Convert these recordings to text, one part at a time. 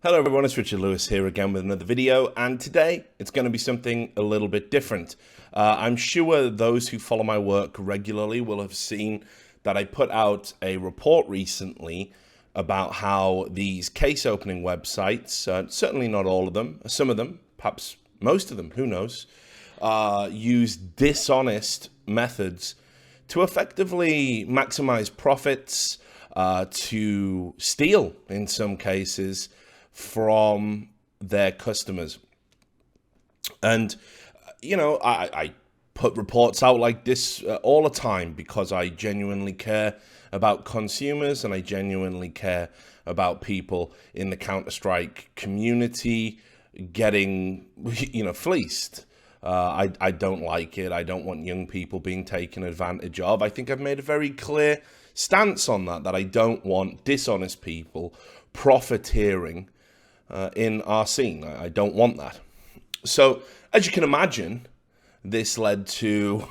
Hello everyone, it's Richard Lewis here again with another video, and today it's going to be something a little bit different. I'm sure those who follow my work regularly will have seen that I put out a report recently about how these case opening websites, certainly not all of them, some of them, perhaps most of them, who knows, use dishonest methods to effectively maximize profits, to steal in some cases from their customers. And, you know, I put reports out like this all the time because I genuinely care about consumers and I genuinely care about people in the Counter-Strike community getting, fleeced. I don't like it. I don't want young people being taken advantage of. I think I've made a very clear stance on that I don't want dishonest people profiteering in our scene. I don't want that. So, as you can imagine, this led to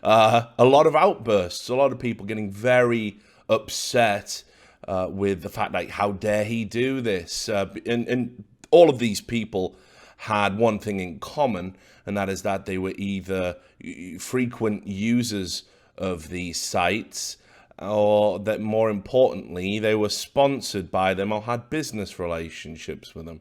a lot of outbursts, a lot of people getting very upset with the fact that how dare he do this. And all of these people had one thing in common, and that is that they were either frequent users of these sites, or that more importantly, they were sponsored by them or had business relationships with them.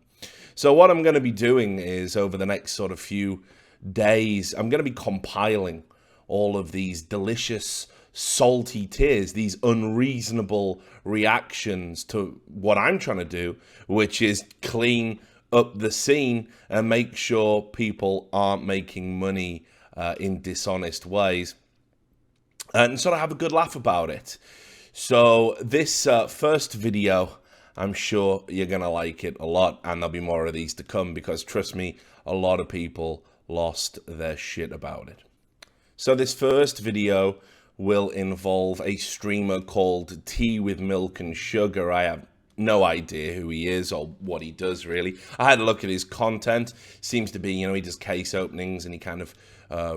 So what I'm going to be doing is over the next sort of few days, I'm going to be compiling all of these delicious, salty tears, these unreasonable reactions to what I'm trying to do, which is clean up the scene and make sure people aren't making money in dishonest ways, and sort of have a good laugh about it. So this first video, I'm sure you're going to like it a lot, and there'll be more of these to come because, trust me, a lot of people lost their shit about it. So this first video will involve a streamer called TeaWithMilk and Sugar. I have no idea who he is or what he does, really. I had a look at his content. Seems to be, he does case openings and he kind of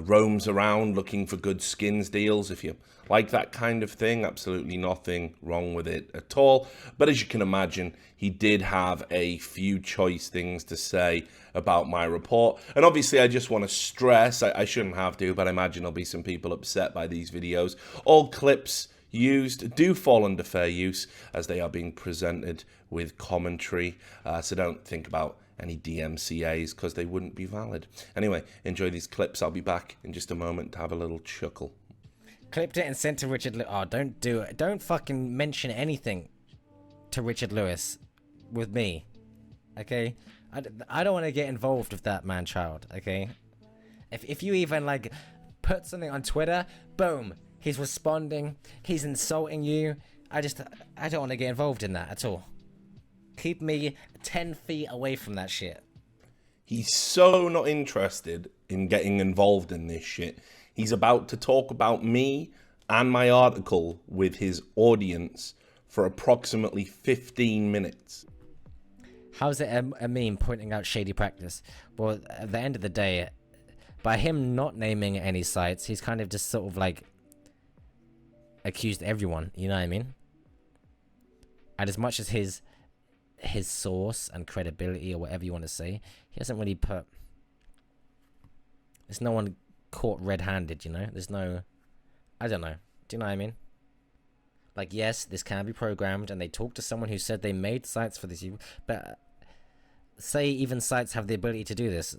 roams around looking for good skins deals. If you like that kind of thing, absolutely nothing wrong with it at all. But as you can imagine, he did have a few choice things to say about my report. And obviously, I just want to stress, I shouldn't have to, but I imagine there'll be some people upset by these videos. All clips used do fall under fair use as they are being presented with commentary, so don't think about any DMCAs because they wouldn't be valid. Anyway, enjoy these clips. I'll be back in just a moment to have a little chuckle. Clipped it and sent to Richard Lewis. Oh, don't do it. Don't fucking mention anything to Richard Lewis with me, okay? I don't want to get involved with that man-child, okay? If you even, like, put something on Twitter, boom, he's responding, he's insulting you. I don't want to get involved in that at all. Keep me 10 feet away from that shit. He's so not interested in getting involved in this shit. He's about to talk about me and my article with his audience for approximately 15 minutes. How's it a meme pointing out shady practice? Well, at the end of the day, by him not naming any sites, he's kind of just sort of like accused everyone, you know what I mean? And as much as his source and credibility or whatever you want to say, he hasn't really put, there's no one caught red-handed, there's no, I don't know, do you know what I mean? Like, yes, this can be programmed, and they talk to someone who said they made sites for this, but say even sites have the ability to do this,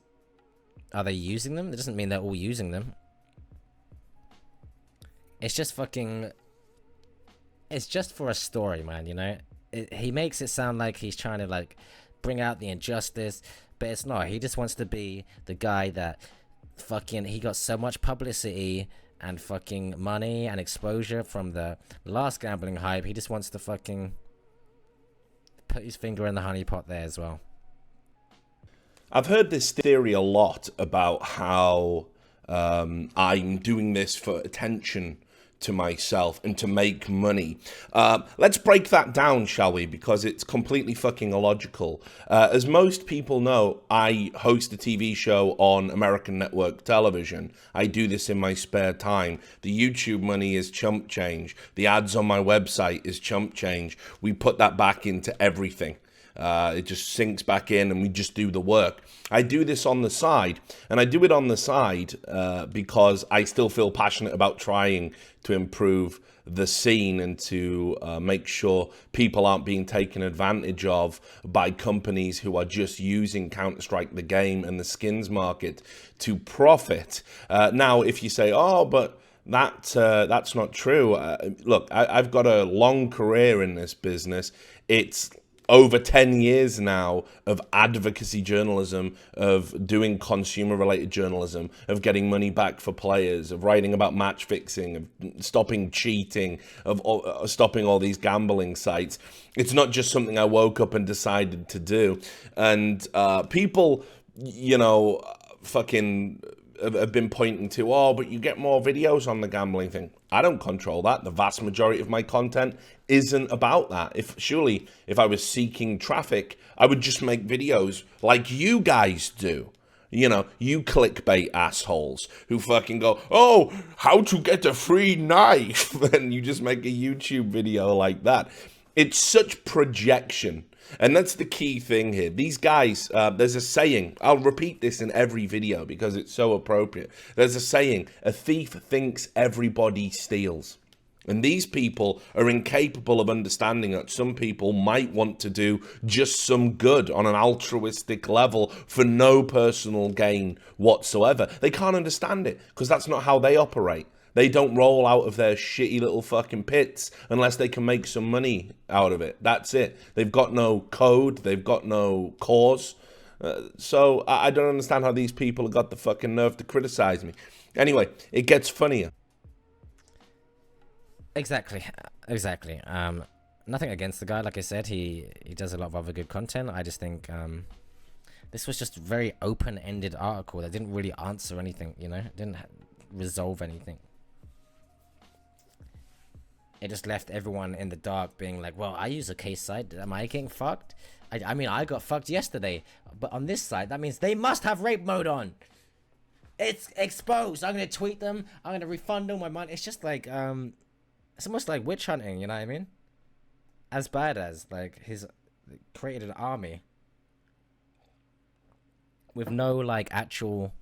are they using them? That doesn't mean they're all using them. It's just fucking, it's just for a story, man, he makes it sound like he's trying to, like, bring out the injustice, but it's not. He just wants to be the guy that fucking, he got so much publicity and fucking money and exposure from the last gambling hype. He just wants to fucking put his finger in the honeypot there as well. I've heard this theory a lot about how I'm doing this for attention to myself and to make money. Let's break that down, shall we? Because it's completely fucking illogical. As most people know, I host a TV show on American network television. I do this in my spare time. The YouTube money is chump change. The ads on my website is chump change. We put that back into everything. It just sinks back in and we just do the work. I do this on the side, and I do it on the side because I still feel passionate about trying to improve the scene and to make sure people aren't being taken advantage of by companies who are just using Counter-Strike, the game, and the skins market to profit. Now, if you say, oh, but that's not true. Look, I've got a long career in this business. It's over 10 years now of advocacy journalism, of doing consumer-related journalism, of getting money back for players, of writing about match fixing, of stopping cheating, of stopping all these gambling sites. It's not just something I woke up and decided to do. And people, you know, fucking have been pointing to, oh, but you get more videos on the gambling thing. I don't control that. The vast majority of my content isn't about that. If I was seeking traffic, I would just make videos like you guys do. You know, you clickbait assholes who fucking go, oh, how to get a free knife. And you just make a YouTube video like that. It's such projection. And that's the key thing here. These guys, there's a saying, I'll repeat this in every video because it's so appropriate. There's a saying, a thief thinks everybody steals. And these people are incapable of understanding that some people might want to do just some good on an altruistic level for no personal gain whatsoever. They can't understand it because that's not how they operate. They don't roll out of their shitty little fucking pits unless they can make some money out of it. That's it. They've got no code. They've got no cause. So I don't understand how these people have got the fucking nerve to criticize me. Anyway, it gets funnier. Exactly. Nothing against the guy. Like I said, he does a lot of other good content. I just think this was just a very open-ended article that didn't really answer anything, you know? It didn't resolve anything. It just left everyone in the dark being like, well, I use a case site. Am I getting fucked? I mean, I got fucked yesterday. But on this side, that means they must have rape mode on. It's exposed. I'm going to tweet them. I'm going to refund all my money. It's just like, it's almost like witch hunting, you know what I mean? As bad as, like, he's created an army with no, like, actual...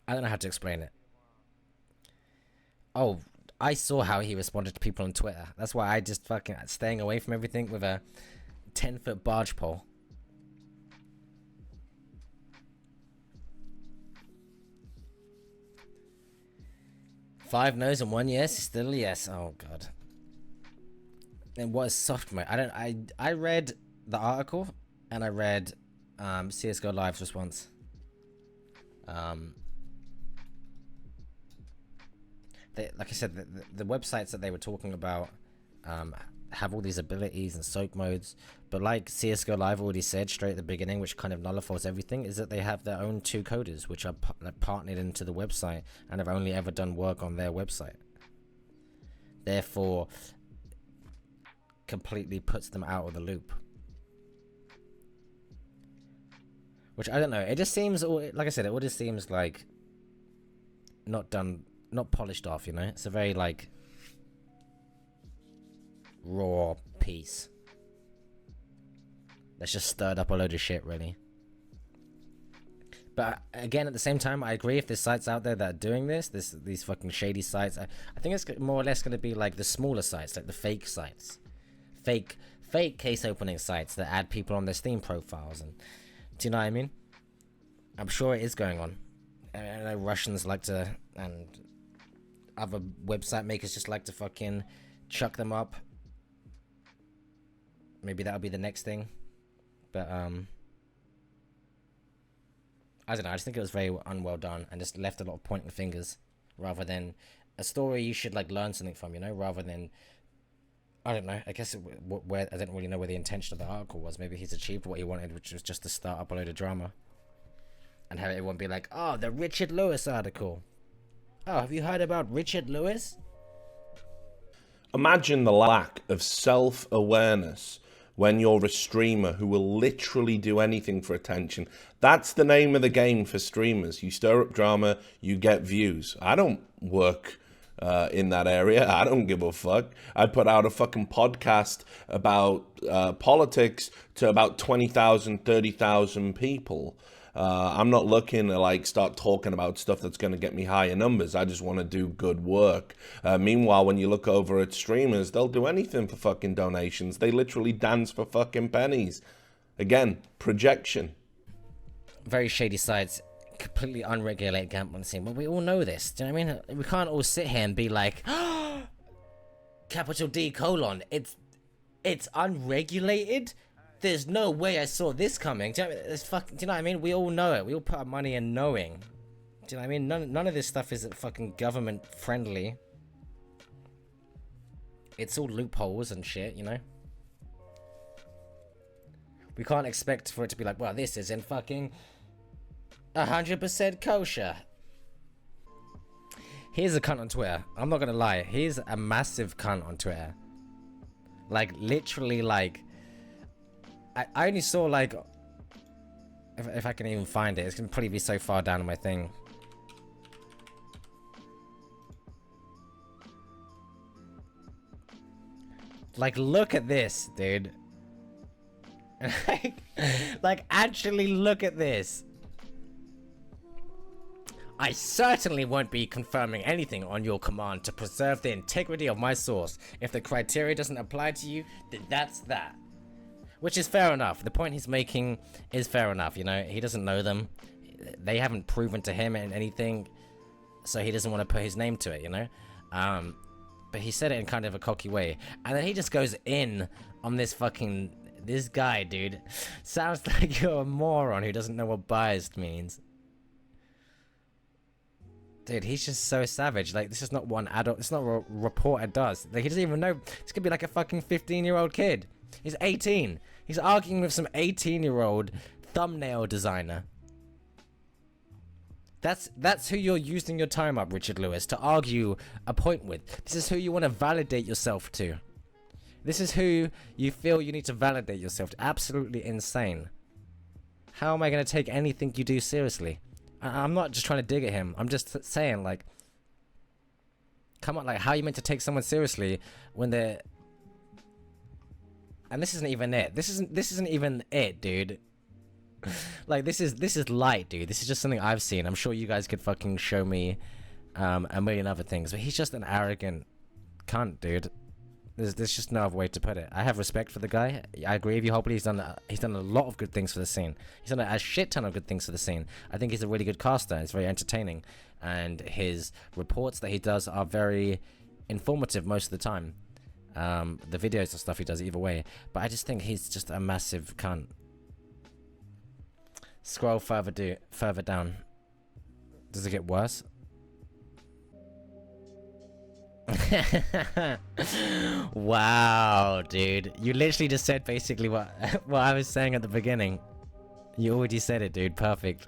I don't know how to explain it. Oh, I saw how he responded to people on Twitter. That's why I just fucking staying away from everything with a 10-foot barge pole. Five no's and one yes is still a yes. Oh god. And what is soft mode? I read the article and I read CS:GO Live's response. Like I said, the websites that they were talking about have all these abilities and soak modes, but like CS:GO Live already said straight at the beginning, which kind of nullifies everything, is that they have their own two coders, which are partnered into the website and have only ever done work on their website. Therefore, completely puts them out of the loop. Which, I don't know, it just seems, like I said, it all just seems like not polished off, you know? It's a very, like, raw piece that's just stirred up a load of shit, really. But again, at the same time, I agree, if there's sites out there that are doing these fucking shady sites, I think it's more or less going to be like the smaller sites, like the fake sites. Fake case opening sites that add people on their Steam profiles. And do you know what I mean? I'm sure it is going on. I know Russians like to, and other website makers just like to fucking chuck them up. Maybe that'll be the next thing. But, I don't know, I just think it was very unwell done and just left a lot of pointing fingers rather than a story you should, like, learn something from, you know, rather than, I don't know, I guess where I don't really know where the intention of the article was. Maybe he's achieved what he wanted, which was just to start up a load of drama and have everyone be like, oh, the Richard Lewis article. Oh, have you heard about Richard Lewis? Imagine the lack of self-awareness when you're a streamer who will literally do anything for attention. That's the name of the game for streamers. You stir up drama, you get views. I don't work in that area. I don't give a fuck. I put out a fucking podcast about politics to about 20,000, 30,000 people. I'm not looking to like start talking about stuff that's going to get me higher numbers. I just want to do good work. Meanwhile, when you look over at streamers, they'll do anything for fucking donations. They literally dance for fucking pennies. Again, projection. Very shady sites, completely unregulated gambling scene. But we all know this. Do you know what I mean? We can't all sit here and be like, capital D : it's unregulated. There's no way I saw this coming. Do you know what I mean? We all know it. We all put our money in knowing. Do you know what I mean? None of this stuff is fucking government friendly. It's all loopholes and shit, you know? We can't expect for it to be like, well, this isn't fucking 100% kosher. He's a cunt on Twitter. I'm not gonna lie. He's a massive cunt on Twitter. Like, literally, like... I only saw, like... If I can even find it. It's gonna probably be so far down on my thing. Like, look at this, dude. Like, actually look at this. I certainly won't be confirming anything on your command to preserve the integrity of my source. If the criteria doesn't apply to you, then that's that. Which is fair enough. The point he's making is fair enough, you know? He doesn't know them. They haven't proven to him anything, so he doesn't want to put his name to it, you know? But he said it in kind of a cocky way. And then he just goes in on this fucking... This guy, dude. Sounds like you're a moron who doesn't know what biased means. Dude, he's just so savage. Like, this is not one adult... It's not what a reporter does. Like, he doesn't even know... This could be like a fucking 15-year-old kid. He's 18. He's arguing with some 18-year-old thumbnail designer. That's who you're using your time up, Richard Lewis, to argue a point with. This is who you want to validate yourself to. This is who you feel you need to validate yourself to. Absolutely insane. How am I going to take anything you do seriously? I'm not just trying to dig at him. I'm just saying, like... Come on, like, how are you meant to take someone seriously when they're... And this isn't even it. This isn't even it, dude. Like, this is light, dude. This is just something I've seen. I'm sure you guys could fucking show me a million other things. But he's just an arrogant cunt, dude. There's just no other way to put it. I have respect for the guy. I agree with you, hopefully. He's done a lot of good things for the scene. He's done a shit ton of good things for the scene. I think he's a really good caster. It's very entertaining. And his reports that he does are very informative most of the time. The videos and stuff he does either way. But I just think he's just a massive cunt. Scroll further down. Does it get worse? Wow, dude. You literally just said basically what I was saying at the beginning. You already said it, dude. Perfect.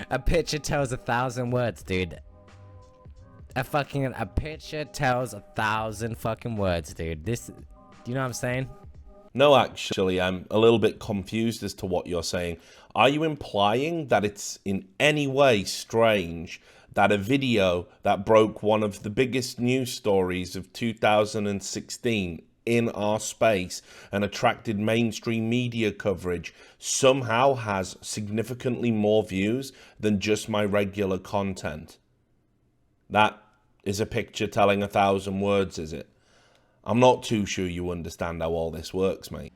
A picture tells 1,000 words, dude. A picture tells 1,000 fucking words, dude. Do you know what I'm saying? No, actually, I'm a little bit confused as to what you're saying. Are you implying that it's in any way strange that a video that broke one of the biggest news stories of 2016 in our space and attracted mainstream media coverage somehow has significantly more views than just my regular content? That is a picture telling 1,000 words, is it? I'm not too sure you understand how all this works, mate.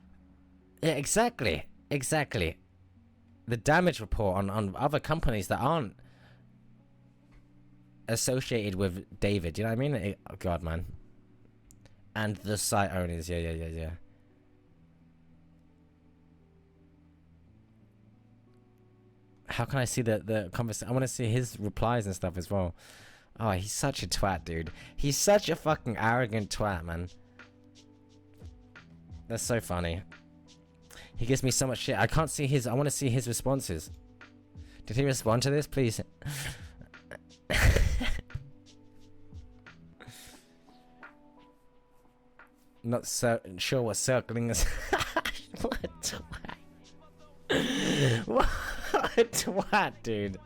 Yeah, exactly. The damage report on other companies that aren't associated with David, you know what I mean? Oh God, man. And the site owners, yeah. How can I see the conversation? I want to see his replies and stuff as well. Oh, he's such a twat, dude. He's such a fucking arrogant twat, man. That's so funny. He gives me so much shit. I can't see his... I want to see his responses. Did he respond to this? Please. Not sure what circling is. What a twat. What a twat, dude.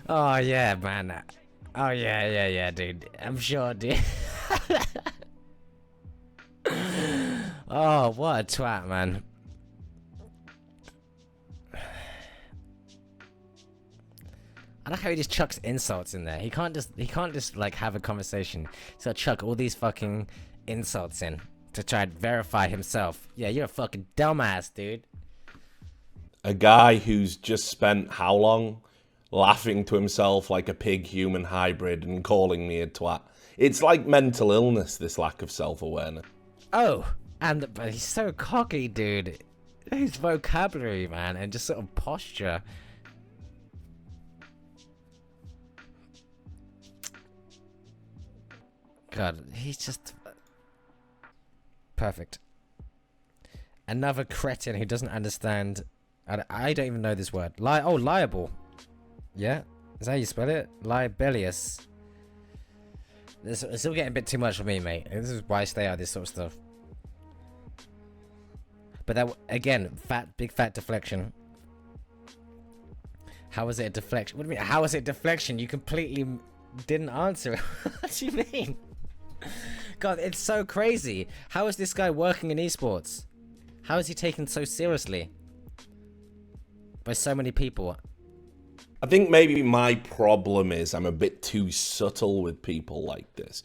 Oh, yeah, man. Oh yeah, dude. I'm sure, dude. Oh, what a twat, man. I like how he just chucks insults in there. He can't just like have a conversation. He's gotta chuck all these fucking insults in to try and verify himself. Yeah, you're a fucking dumbass, dude. A guy who's just spent how long laughing to himself like a pig-human hybrid and calling me a twat. It's like mental illness, this lack of self-awareness. Oh, but he's so cocky, dude. His vocabulary, man, and just sort of posture. God, he's just perfect. Another cretin who doesn't understand. I don't even know this word. Liable. Yeah, is that how you spell it? Libelius. It's still getting a bit too much for me, mate. This is why I stay out of this sort of stuff. But that, again, big fat deflection. How is it a deflection? What do you mean? How is it deflection? You completely didn't answer it. What do you mean? God, it's so crazy. How is this guy working in esports? How is he taken so seriously by so many people? I think maybe my problem is I'm a bit too subtle with people like this.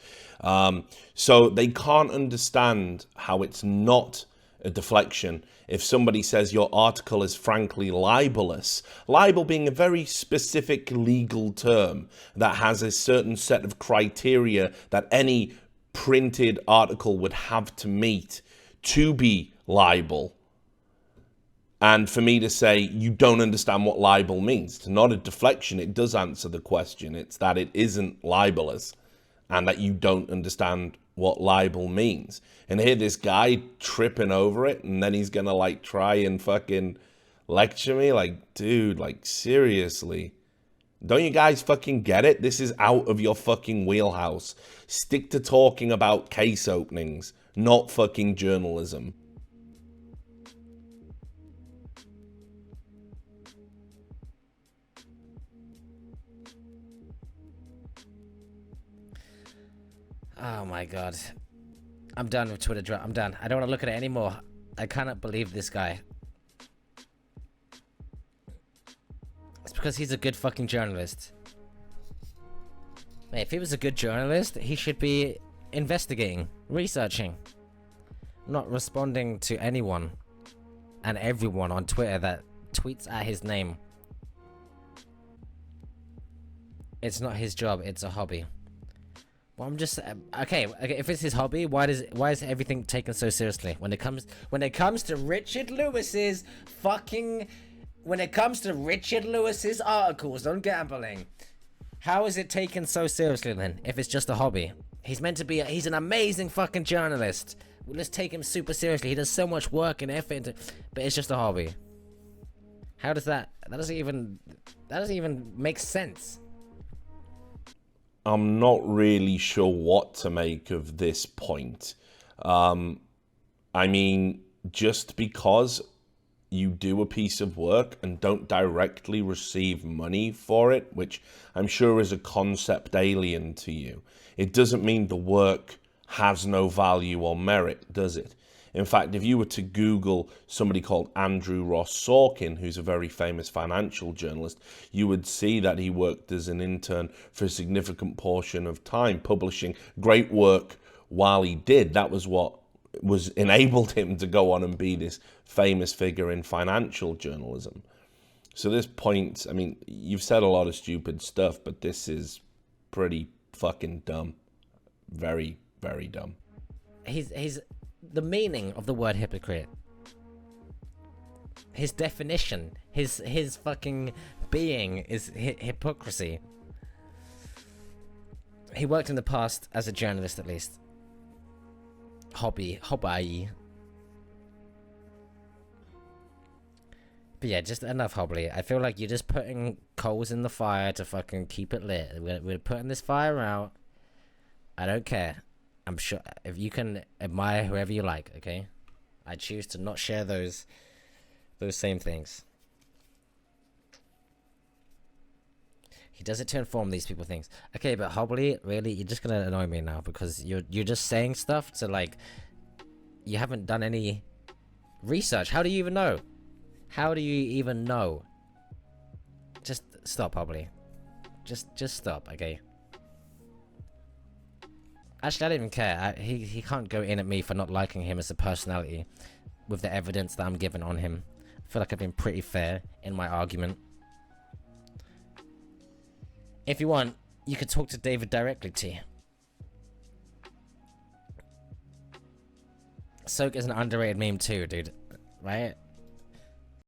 So they can't understand how it's not a deflection if somebody says your article is frankly libelous. Libel being a very specific legal term that has a certain set of criteria that any printed article would have to meet to be libel. And for me to say, you don't understand what libel means, it's not a deflection, it does answer the question. It's that it isn't libelous and that you don't understand what libel means. And here this guy tripping over it, and then he's gonna like try and fucking lecture me. Like, dude, like seriously. Don't you guys fucking get it? This is out of your fucking wheelhouse. Stick to talking about case openings, not fucking journalism. Oh my god. I'm done with Twitter. I'm done. I don't want to look at it anymore. I cannot believe this guy. It's because he's a good fucking journalist. Mate, if he was a good journalist, he should be investigating, researching, not responding to anyone and everyone on Twitter that tweets at his name. It's not his job, it's a hobby. Well, I'm just okay. If it's his hobby, why is everything taken so seriously? When it comes to Richard Lewis's articles on gambling, how is it taken so seriously then? If it's just a hobby, he's meant to be. He's an amazing fucking journalist. Well, let's take him super seriously. He does so much work and effort into, but it's just a hobby. How does that? That doesn't even make sense. I'm not really sure what to make of this point. I mean, just because you do a piece of work and don't directly receive money for it, which I'm sure is a concept alien to you, it doesn't mean the work has no value or merit, does it? In fact, if you were to Google somebody called Andrew Ross Sorkin, who's a very famous financial journalist, you would see that he worked as an intern for a significant portion of time, publishing great work while he did. That was what enabled him to go on and be this famous figure in financial journalism. So this point, I mean, you've said a lot of stupid stuff, but this is pretty fucking dumb. Very, very dumb. He's the meaning of the word hypocrite, his definition, his fucking being is hypocrisy. He worked in the past as a journalist, at least. Hobby. But yeah, just enough hobby. I feel like you're just putting coals in the fire to fucking keep it lit. We're putting this fire out. I don't care. I'm sure if you can admire whoever you like, okay? I choose to not share those same things. He does it to inform these people things. Okay, but Hobbly, really, you're just gonna annoy me now because you're just saying stuff to like. You haven't done any research. How do you even know? How do you even know? Just stop, Hobbly. Just stop, okay? Actually, I don't even care. He can't go in at me for not liking him as a personality with the evidence that I'm given on him. I feel like I've been pretty fair in my argument. If you want, you could talk to David directly, T. Soak is an underrated meme too, dude. Right?